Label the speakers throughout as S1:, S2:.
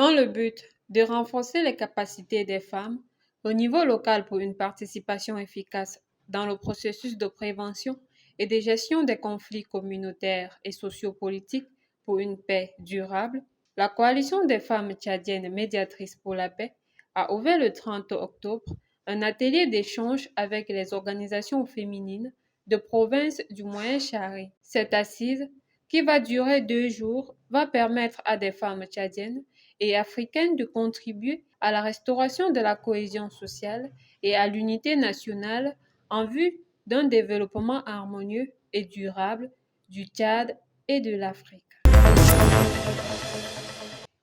S1: dans le but de renforcer les capacités des femmes au niveau local pour une participation efficace dans le processus de prévention et de gestion des conflits communautaires et sociopolitiques pour une paix durable, la Coalition des femmes tchadiennes médiatrices pour la paix a ouvert le 30 octobre un atelier d'échange avec les organisations féminines de province du Moyen-Chari. Cette assise, qui va durer 2 jours, va permettre à des femmes tchadiennes et africaines de contribuer à la restauration de la cohésion sociale et à l'unité nationale en vue d'un développement harmonieux et durable du Tchad et de l'Afrique.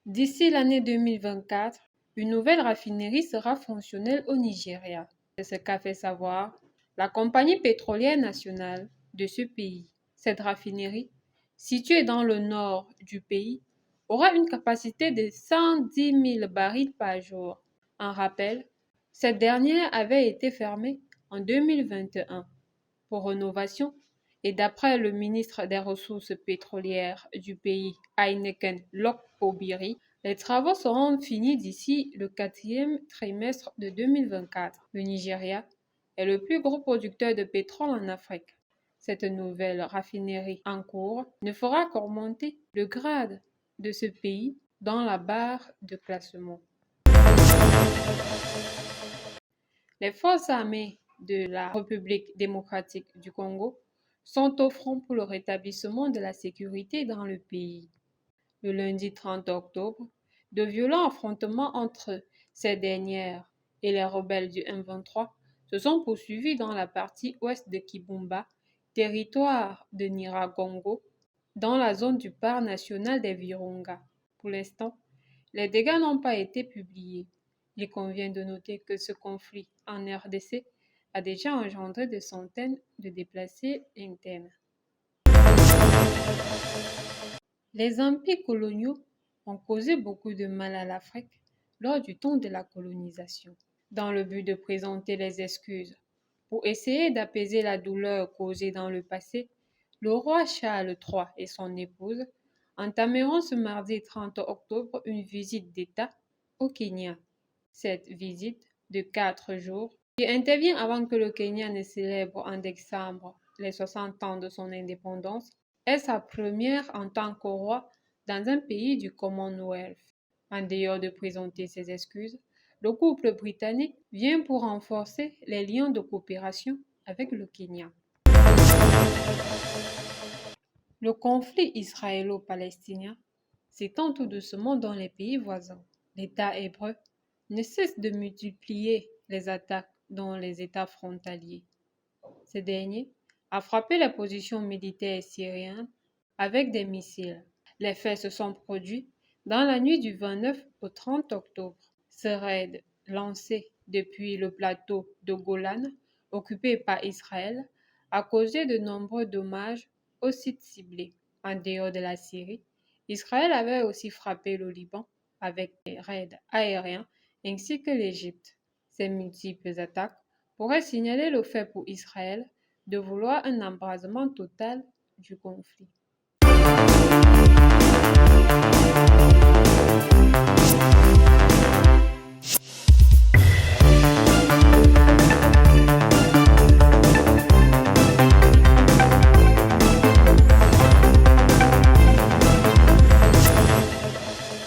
S1: D'ici l'année 2024, une nouvelle raffinerie sera fonctionnelle au Nigeria. C'est ce qu'a fait savoir la compagnie pétrolière nationale de ce pays. Cette raffinerie, située dans le nord du pays, aura une capacité de 110 000 barils par jour. En rappel, cette dernière avait été fermée en 2021 pour rénovation et d'après le ministre des Ressources pétrolières du pays, Heineken Lok-Obiri, les travaux seront finis d'ici le 4e trimestre de 2024. Le Nigeria est le plus gros producteur de pétrole en Afrique. Cette nouvelle raffinerie en cours ne fera qu'augmenter le grade de ce pays dans la barre de classement. Les forces armées de la République démocratique du Congo sont au front pour le rétablissement de la sécurité dans le pays. Le lundi 30 octobre, de violents affrontements entre ces dernières et les rebelles du M23 se sont poursuivis dans la partie ouest de Kibumba, territoire de Nyiragongo, dans la zone du parc national des Virunga. Pour l'instant, les dégâts n'ont pas été publiés. Il convient de noter que ce conflit en RDC a déjà engendré des centaines de déplacés internes. Les empires coloniaux ont causé beaucoup de mal à l'Afrique lors du temps de la colonisation. Dans le but de présenter les excuses pour essayer d'apaiser la douleur causée dans le passé, le roi Charles III et son épouse entameront ce mardi 30 octobre une visite d'État au Kenya. Cette visite de 4 jours, qui intervient avant que le Kenya ne célèbre en décembre les 60 ans de son indépendance, est sa première en tant que roi dans un pays du Commonwealth. En dehors de présenter ses excuses, le couple britannique vient pour renforcer les liens de coopération avec le Kenya. Le conflit israélo-palestinien s'étend tout doucement dans les pays voisins. L'État hébreu ne cesse de multiplier les attaques dans les États frontaliers. Ce dernier a frappé la position militaire syrienne avec des missiles. Les faits se sont produits dans la nuit du 29 au 30 octobre. Ce raid, lancé depuis le plateau de Golan, occupé par Israël, a causé de nombreux dommages aux sites ciblés. En dehors de la Syrie, Israël avait aussi frappé le Liban avec des raids aériens ainsi que l'Égypte. Ces multiples attaques pourraient signaler le fait pour Israël de vouloir un embrasement total du conflit.